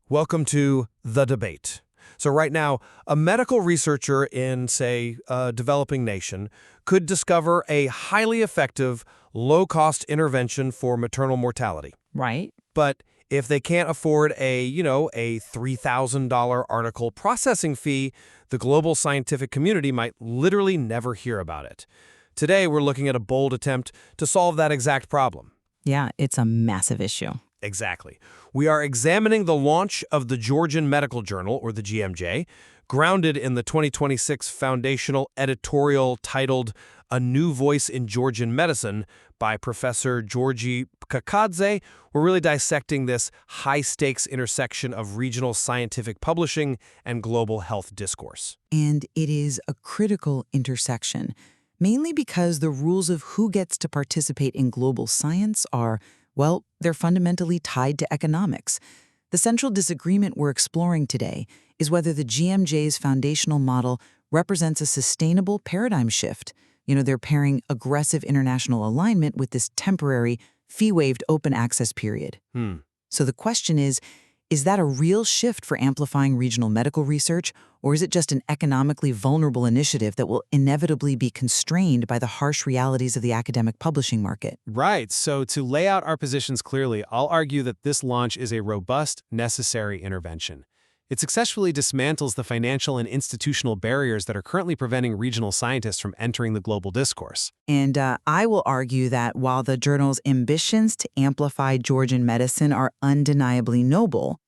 Welcome to The Debate. So right now, a medical researcher in, say, a developing nation could discover a highly effective, low-cost intervention for maternal mortality. Right? But if they can't afford a $3,000 article processing fee, the global scientific community might literally never hear about it. Today, we're looking at a bold attempt to solve that exact problem. Yeah, it's a massive issue. Exactly. We are examining the launch of the Georgian Medical Journal, or the GMJ, grounded in the 2026 foundational editorial titled A New Voice in Georgian Medicine by Professor Georgi Kakadze. We're really dissecting this high-stakes intersection of regional scientific publishing and global health discourse. And it is a critical intersection, mainly because the rules of who gets to participate in global science are, well, they're fundamentally tied to economics. The central disagreement we're exploring today is whether the GMJ's foundational model represents a sustainable paradigm shift. They're pairing aggressive international alignment with this temporary, fee-waived open access period. So the question is that a real shift for amplifying regional medical research, or is it just an economically vulnerable initiative that will inevitably be constrained by the harsh realities of the academic publishing market? Right. So to lay out our positions clearly, I'll argue that this launch is a robust, necessary intervention. It successfully dismantles the financial and institutional barriers that are currently preventing regional scientists from entering the global discourse. And I will argue that while the journal's ambitions to amplify Georgian medicine are undeniably noble,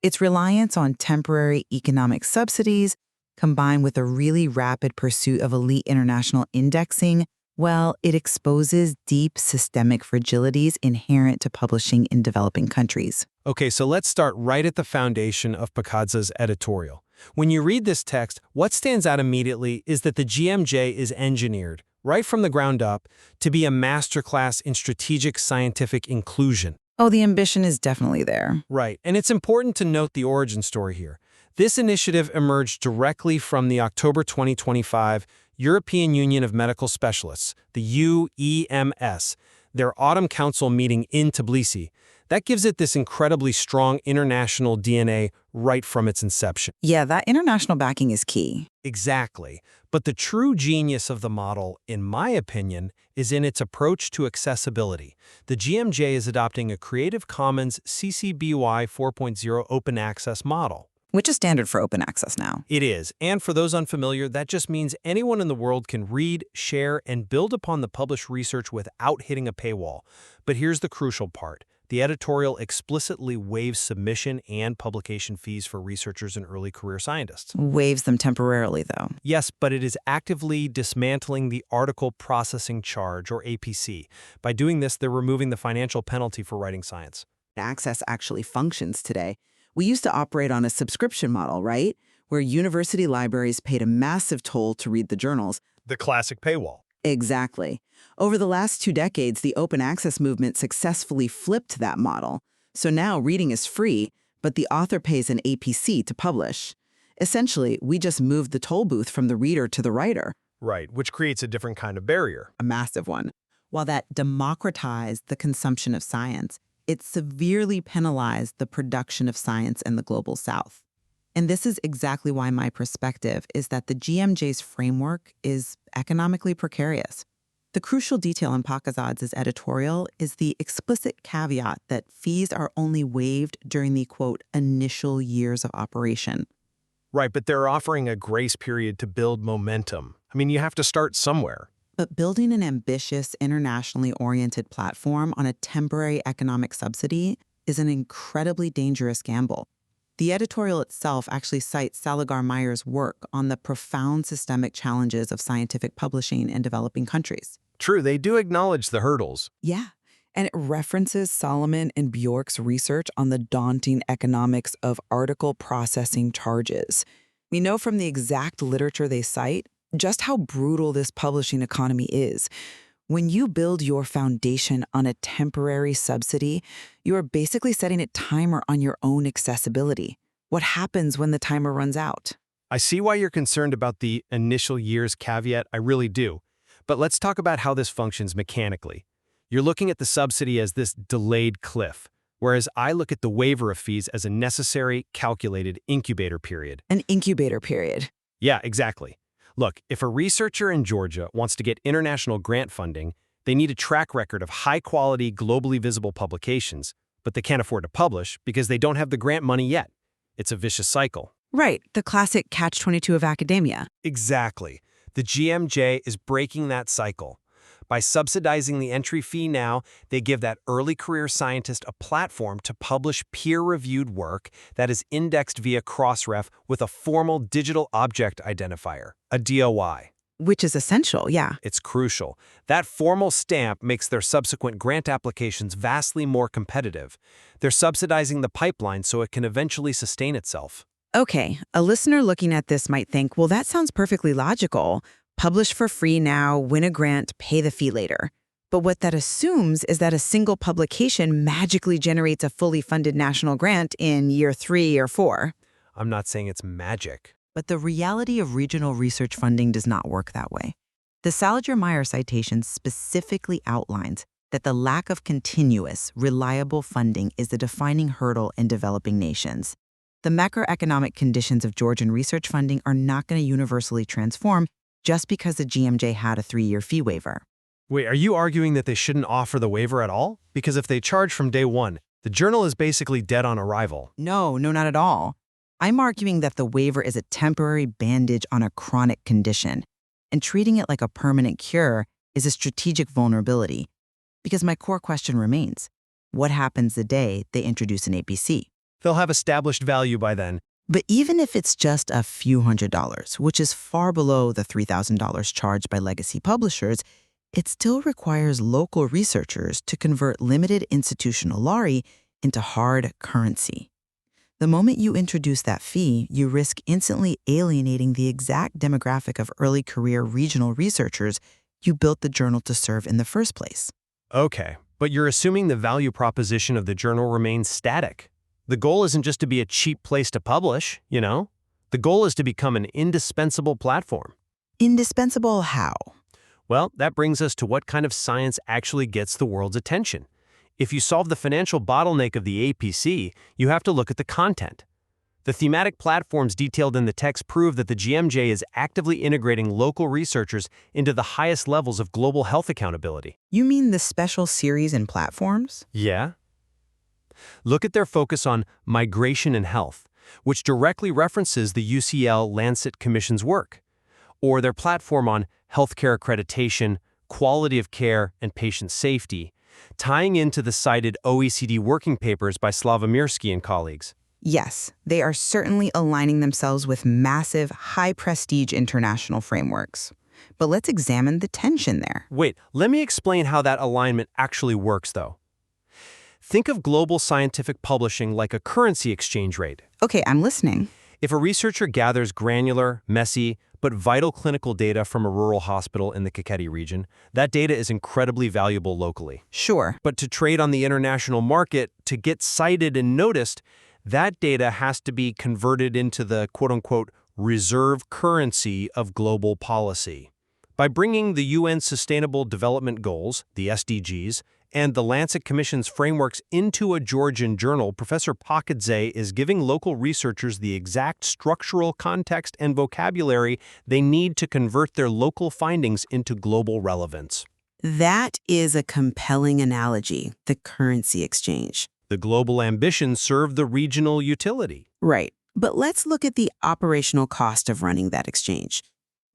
its reliance on temporary economic subsidies, combined with a really rapid pursuit of elite international indexing, well, it exposes deep systemic fragilities inherent to publishing in developing countries. Okay, so let's start right at the foundation of Pakadze's editorial. When you read this text, what stands out immediately is that the GMJ is engineered, right from the ground up, to be a masterclass in strategic scientific inclusion. Oh, the ambition is definitely there. Right, and it's important to note the origin story here. This initiative emerged directly from the October 2025 European Union of Medical Specialists, the UEMS, their Autumn Council meeting in Tbilisi. That gives it this incredibly strong international DNA right from its inception. Yeah, that international backing is key. Exactly. But the true genius of the model, in my opinion, is in its approach to accessibility. The GMJ is adopting a Creative Commons CC BY 4.0 open access model. Which is standard for open access now. It is, and for those unfamiliar, that just means anyone in the world can read, share, and build upon the published research without hitting a paywall. But here's the crucial part. The editorial explicitly waives submission and publication fees for researchers and early career scientists. Waives them temporarily, though. Yes, but it is actively dismantling the article processing charge, or APC. By doing this, they're removing the financial penalty for writing science. Access actually functions today. We used to operate on a subscription model, right? Where university libraries paid a massive toll to read the journals. The classic paywall. Exactly. Over the last 2 decades, the open access movement successfully flipped that model. So now reading is free, but the author pays an APC to publish. Essentially, we just moved the toll booth from the reader to the writer. Right, which creates a different kind of barrier. A massive one. While that democratized the consumption of science, it severely penalized the production of science in the global South. And this is exactly why my perspective is that the GMJ's framework is economically precarious. The crucial detail in Pakadze's editorial is the explicit caveat that fees are only waived during the, quote, initial years of operation. Right, but they're offering a grace period to build momentum. I mean, you have to start somewhere. But building an ambitious, internationally oriented platform on a temporary economic subsidy is an incredibly dangerous gamble. The editorial itself actually cites Saligar Meyer's work on the profound systemic challenges of scientific publishing in developing countries. True, they do acknowledge the hurdles. Yeah. And it references Solomon and Bjork's research on the daunting economics of article processing charges. We know from the exact literature they cite just how brutal this publishing economy is. When you build your foundation on a temporary subsidy, you are basically setting a timer on your own accessibility. What happens when the timer runs out? I see why you're concerned about the initial years caveat, I really do. But let's talk about how this functions mechanically. You're looking at the subsidy as this delayed cliff. whereas I look at the waiver of fees as a necessary, calculated incubator period. An incubator period. Yeah, exactly. Look, if a researcher in Georgia wants to get international grant funding, they need a track record of high-quality, globally visible publications, but they can't afford to publish because they don't have the grant money yet. It's a vicious cycle. Right, the classic catch-22 of academia. Exactly. The GMJ is breaking that cycle. By subsidizing the entry fee now, they give that early career scientist a platform to publish peer-reviewed work that is indexed via Crossref with a formal digital object identifier, a DOI. Which is essential, yeah. It's crucial. That formal stamp makes their subsequent grant applications vastly more competitive. They're subsidizing the pipeline so it can eventually sustain itself. Okay, a listener looking at this might think, well, that sounds perfectly logical. Publish for free now, win a grant, pay the fee later. But what that assumes is that a single publication magically generates a fully funded national grant in year 3 or 4. I'm not saying it's magic. But the reality of regional research funding does not work that way. The Salinger-Meyer citation specifically outlines that the lack of continuous, reliable funding is the defining hurdle in developing nations. The macroeconomic conditions of Georgian research funding are not going to universally transform just because the GMJ had a 3-year fee waiver. Wait, are you arguing that they shouldn't offer the waiver at all? Because if they charge from day one, the journal is basically dead on arrival. No, not at all. I'm arguing that the waiver is a temporary bandage on a chronic condition, and treating it like a permanent cure is a strategic vulnerability. Because my core question remains, what happens the day they introduce an APC? They'll have established value by then. But even if it's just a few $100s, which is far below the $3,000 charged by legacy publishers, it still requires local researchers to convert limited institutional lari into hard currency. The moment you introduce that fee, you risk instantly alienating the exact demographic of early career regional researchers you built the journal to serve in the first place. Okay, but you're assuming the value proposition of the journal remains static. The goal isn't just to be a cheap place to publish, you know? The goal is to become an indispensable platform. Indispensable how? Well, that brings us to what kind of science actually gets the world's attention. If you solve the financial bottleneck of the APC, you have to look at the content. The thematic platforms detailed in the text prove that the GMJ is actively integrating local researchers into the highest levels of global health accountability. You mean the special series and platforms? Yeah. Look at their focus on migration and health, which directly references the UCL Lancet Commission's work, or their platform on healthcare accreditation, quality of care, and patient safety, tying into the cited OECD working papers by Slavomirsky and colleagues. Yes, they are certainly aligning themselves with massive, high-prestige international frameworks. But let's examine the tension there. Wait, let me explain how that alignment actually works, though. Think of global scientific publishing like a currency exchange rate. Okay, I'm listening. If a researcher gathers granular, messy, but vital clinical data from a rural hospital in the Kakheti region, that data is incredibly valuable locally. Sure. But to trade on the international market, to get cited and noticed, that data has to be converted into the quote-unquote reserve currency of global policy. By bringing the UN Sustainable Development Goals, the SDGs, and the Lancet Commission's frameworks into a Georgian journal, Professor Patil is giving local researchers the exact structural context and vocabulary they need to convert their local findings into global relevance. That is a compelling analogy, the currency exchange. The global ambitions serve the regional utility. Right. But let's look at the operational cost of running that exchange.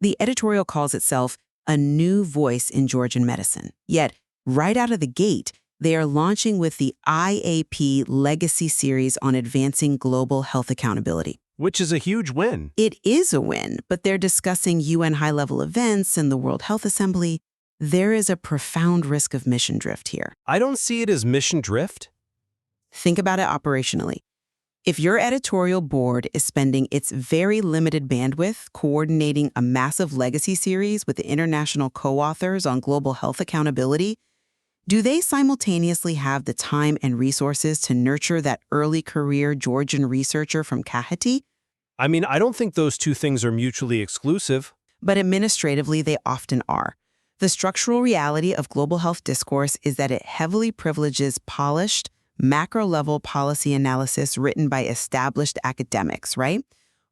The editorial calls itself a new voice in Georgian medicine. Yet, right out of the gate, they are launching with the IAP Legacy Series on advancing global health accountability. Which is a huge win. It is a win, but they're discussing UN high-level events and the World Health Assembly. There is a profound risk of mission drift here. I don't see it as mission drift. Think about it operationally. If your editorial board is spending its very limited bandwidth coordinating a massive legacy series with the international co-authors on global health accountability, do they simultaneously have the time and resources to nurture that early career Georgian researcher from Kakheti? I mean, I don't think those two things are mutually exclusive. But administratively, they often are. The structural reality of global health discourse is that it heavily privileges polished, macro-level policy analysis written by established academics, right?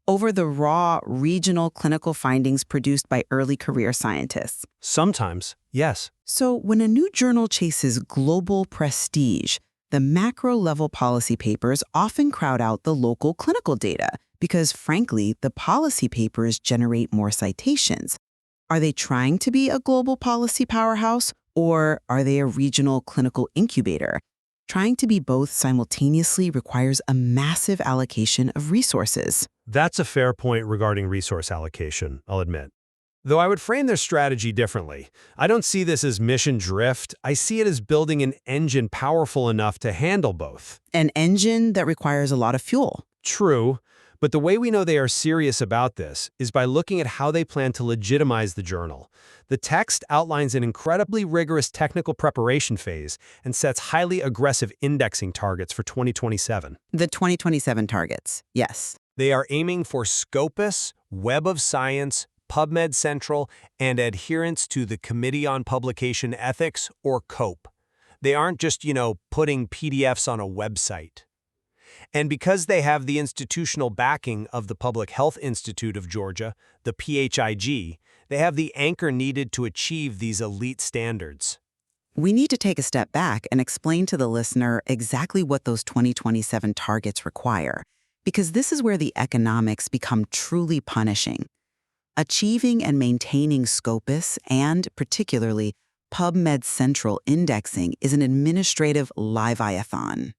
Over the raw, regional clinical findings produced by early career scientists. Sometimes, yes. So when a new journal chases global prestige, the macro-level policy papers often crowd out the local clinical data because, frankly, the policy papers generate more citations. Are they trying to be a global policy powerhouse, or are they a regional clinical incubator? Trying to be both simultaneously requires a massive allocation of resources. That's a fair point regarding resource allocation, I'll admit. Though I would frame their strategy differently. I don't see this as mission drift. I see it as building an engine powerful enough to handle both. An engine that requires a lot of fuel. True, but the way we know they are serious about this is by looking at how they plan to legitimize the journal. The text outlines an incredibly rigorous technical preparation phase and sets highly aggressive indexing targets for 2027. The 2027 targets, yes. They are aiming for Scopus, Web of Science, PubMed Central, and adherence to the Committee on Publication Ethics, or COPE. They aren't just, putting PDFs on a website. And because they have the institutional backing of the Public Health Institute of Georgia, the PHIG, they have the anchor needed to achieve these elite standards. We need to take a step back and explain to the listener exactly what those 2027 targets require, because this is where the economics become truly punishing. Achieving and maintaining Scopus and, particularly, PubMed Central indexing is an administrative Leviathan.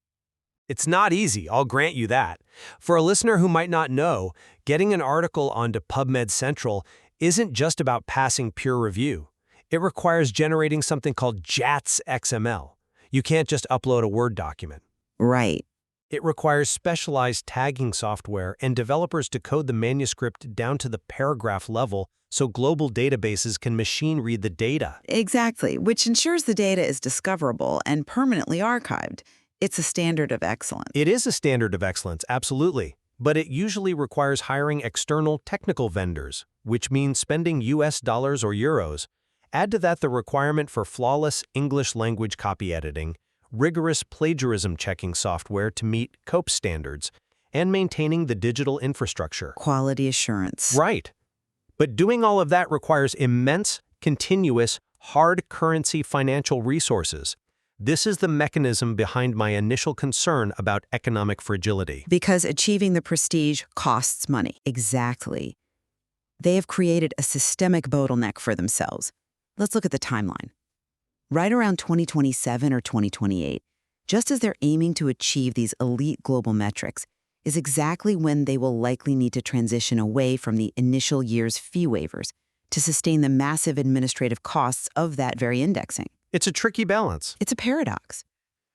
It's not easy, I'll grant you that. For a listener who might not know, getting an article onto PubMed Central isn't just about passing peer review. It requires generating something called JATS XML. You can't just upload a Word document. Right. It requires specialized tagging software and developers to code the manuscript down to the paragraph level so global databases can machine read the data. Exactly, which ensures the data is discoverable and permanently archived. It's a standard of excellence. It is a standard of excellence, absolutely. But it usually requires hiring external technical vendors, which means spending US dollars or euros. Add to that the requirement for flawless English language copy editing, rigorous plagiarism checking software to meet COPE standards, and maintaining the digital infrastructure. Quality assurance. Right. But doing all of that requires immense, continuous, hard currency financial resources. This is the mechanism behind my initial concern about economic fragility. Because achieving the prestige costs money. Exactly. They have created a systemic bottleneck for themselves. Let's look at the timeline. Right around 2027 or 2028, just as they're aiming to achieve these elite global metrics, is exactly when they will likely need to transition away from the initial year's fee waivers to sustain the massive administrative costs of that very indexing. It's a tricky balance. It's a paradox.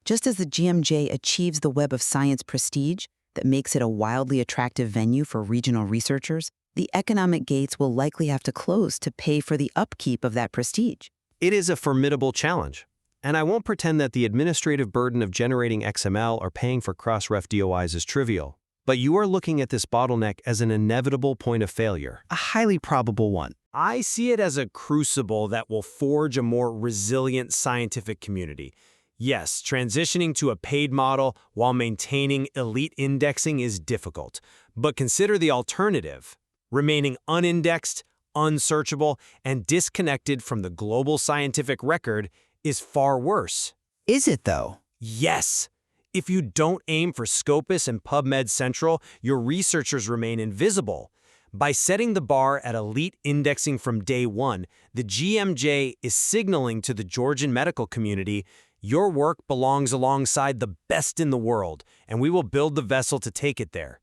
Just as the GMJ achieves the Web of Science prestige that makes it a wildly attractive venue for regional researchers, the economic gates will likely have to close to pay for the upkeep of that prestige. It is a formidable challenge. And I won't pretend that the administrative burden of generating XML or paying for cross-ref DOIs is trivial. But you are looking at this bottleneck as an inevitable point of failure, a highly probable one. I see it as a crucible that will forge a more resilient scientific community. Yes, transitioning to a paid model while maintaining elite indexing is difficult. But consider the alternative. Remaining unindexed, unsearchable, and disconnected from the global scientific record is far worse. Is it, though? Yes. If you don't aim for Scopus and PubMed Central, your researchers remain invisible. By setting the bar at elite indexing from day one, the GMJ is signaling to the Georgian medical community, your work belongs alongside the best in the world, and we will build the vessel to take it there.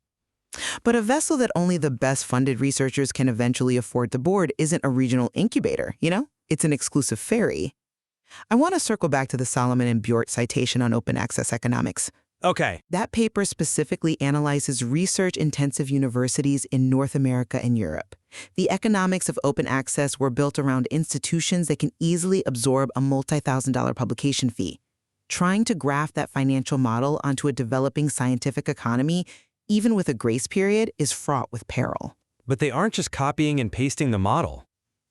But a vessel that only the best-funded researchers can eventually afford to board isn't a regional incubator, It's an exclusive ferry. I want to circle back to the Solomon and Bjort citation on open access economics. Okay. That paper specifically analyzes research-intensive universities in North America and Europe. The economics of open access were built around institutions that can easily absorb a multi-thousand-dollar publication fee. Trying to graft that financial model onto a developing scientific economy, even with a grace period, is fraught with peril. But they aren't just copying and pasting the model.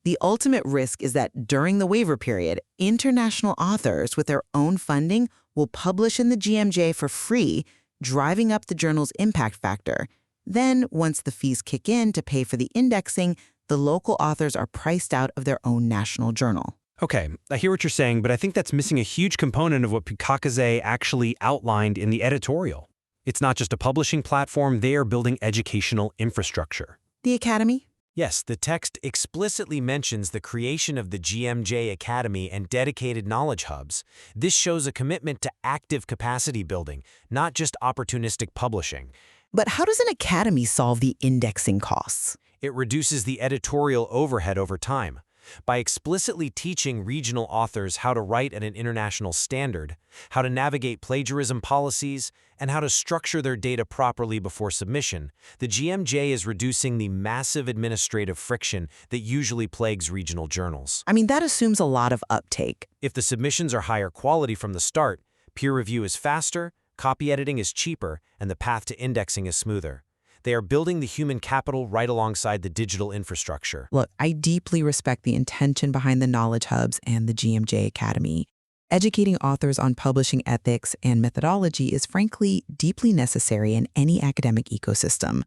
The ultimate risk is that during the waiver period, international authors with their own funding will publish in the GMJ for free, driving up the journal's impact factor. Then, once the fees kick in to pay for the indexing, the local authors are priced out of their own national journal. Okay, I hear what you're saying, but I think that's missing a huge component of what Pikakaze actually outlined in the editorial. It's not just a publishing platform, they are building educational infrastructure. The Academy? Yes, the text explicitly mentions the creation of the GMJ Academy and dedicated knowledge hubs. This shows a commitment to active capacity building, not just opportunistic publishing. But how does an academy solve the indexing costs? It reduces the editorial overhead over time. By explicitly teaching regional authors how to write at an international standard, how to navigate plagiarism policies, and how to structure their data properly before submission, the GMJ is reducing the massive administrative friction that usually plagues regional journals. I mean, that assumes a lot of uptake. If the submissions are higher quality from the start, peer review is faster, copy editing is cheaper, and the path to indexing is smoother. They are building the human capital right alongside the digital infrastructure. Look, I deeply respect the intention behind the knowledge hubs and the GMJ Academy. Educating authors on publishing ethics and methodology is frankly deeply necessary in any academic ecosystem.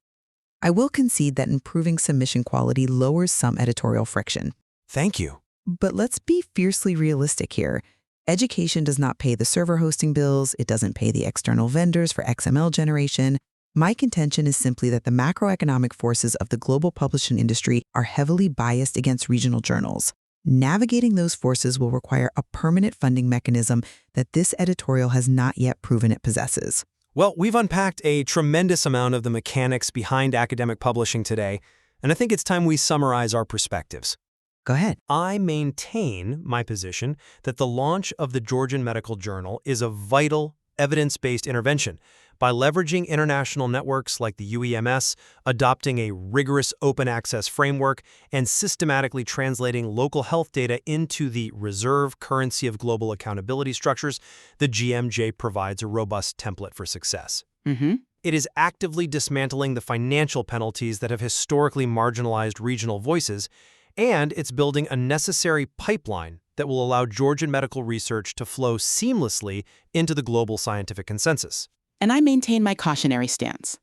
I will concede that improving submission quality lowers some editorial friction. Thank you. But let's be fiercely realistic here. Education does not pay the server hosting bills, it doesn't pay the external vendors for XML generation. My contention is simply that the macroeconomic forces of the global publishing industry are heavily biased against regional journals. Navigating those forces will require a permanent funding mechanism that this editorial has not yet proven it possesses. Well, we've unpacked a tremendous amount of the mechanics behind academic publishing today, and I think it's time we summarize our perspectives. Go ahead. I maintain my position that the launch of the Georgian Medical Journal is a vital, evidence-based intervention. By leveraging international networks like the UEMS, adopting a rigorous open access framework, and systematically translating local health data into the reserve currency of global accountability structures, the GMJ provides a robust template for success. It is actively dismantling the financial penalties that have historically marginalized regional voices, and it's building a necessary pipeline that will allow Georgian medical research to flow seamlessly into the global scientific consensus. And I maintain my cautionary stance.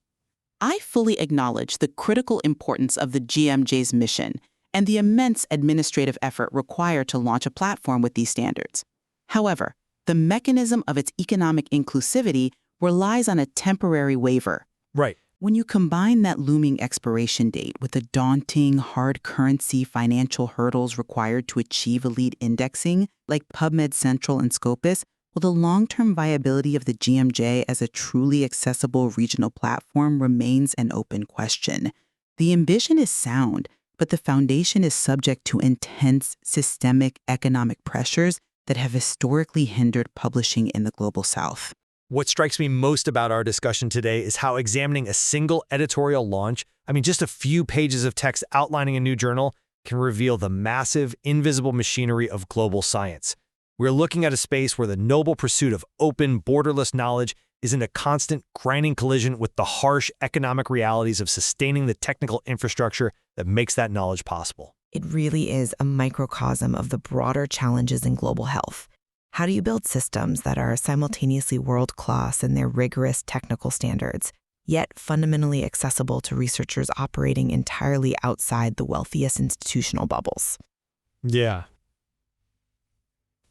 I fully acknowledge the critical importance of the GMJ's mission and the immense administrative effort required to launch a platform with these standards. However, the mechanism of its economic inclusivity relies on a temporary waiver. Right. When you combine that looming expiration date with the daunting, hard currency financial hurdles required to achieve elite indexing, like PubMed Central and Scopus, well, the long-term viability of the GMJ as a truly accessible regional platform remains an open question. The ambition is sound, but the foundation is subject to intense systemic economic pressures that have historically hindered publishing in the Global South. What strikes me most about our discussion today is how examining a single editorial launch, just a few pages of text outlining a new journal, can reveal the massive, invisible machinery of global science. We're looking at a space where the noble pursuit of open, borderless knowledge is in a constant, grinding collision with the harsh economic realities of sustaining the technical infrastructure that makes that knowledge possible. It really is a microcosm of the broader challenges in global health. How do you build systems that are simultaneously world-class in their rigorous technical standards, yet fundamentally accessible to researchers operating entirely outside the wealthiest institutional bubbles? Yeah.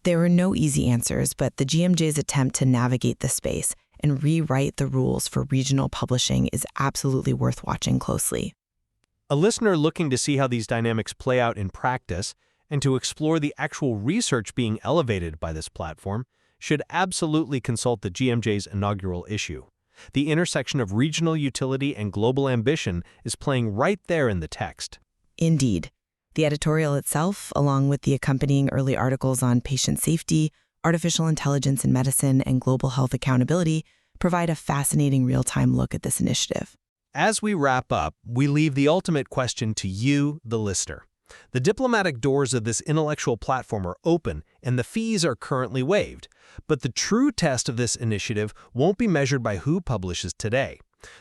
There were no easy answers, but the GMJ's attempt to navigate the space and rewrite the rules for regional publishing is absolutely worth watching closely. A listener looking to see how these dynamics play out in practice and to explore the actual research being elevated by this platform should absolutely consult the GMJ's inaugural issue. The intersection of regional utility and global ambition is playing right there in the text. Indeed. The editorial itself, along with the accompanying early articles on patient safety, artificial intelligence in medicine, and global health accountability, provide a fascinating real-time look at this initiative. As we wrap up, we leave the ultimate question to you, the listener. The diplomatic doors of this intellectual platform are open, and the fees are currently waived. But the true test of this initiative won't be measured by who publishes today.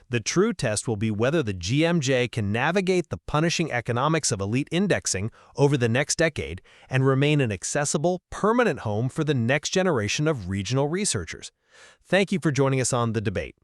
The true test will be whether the GMJ can navigate the punishing economics of elite indexing over the next decade and remain an accessible, permanent home for the next generation of regional researchers. Thank you for joining us on The Debate.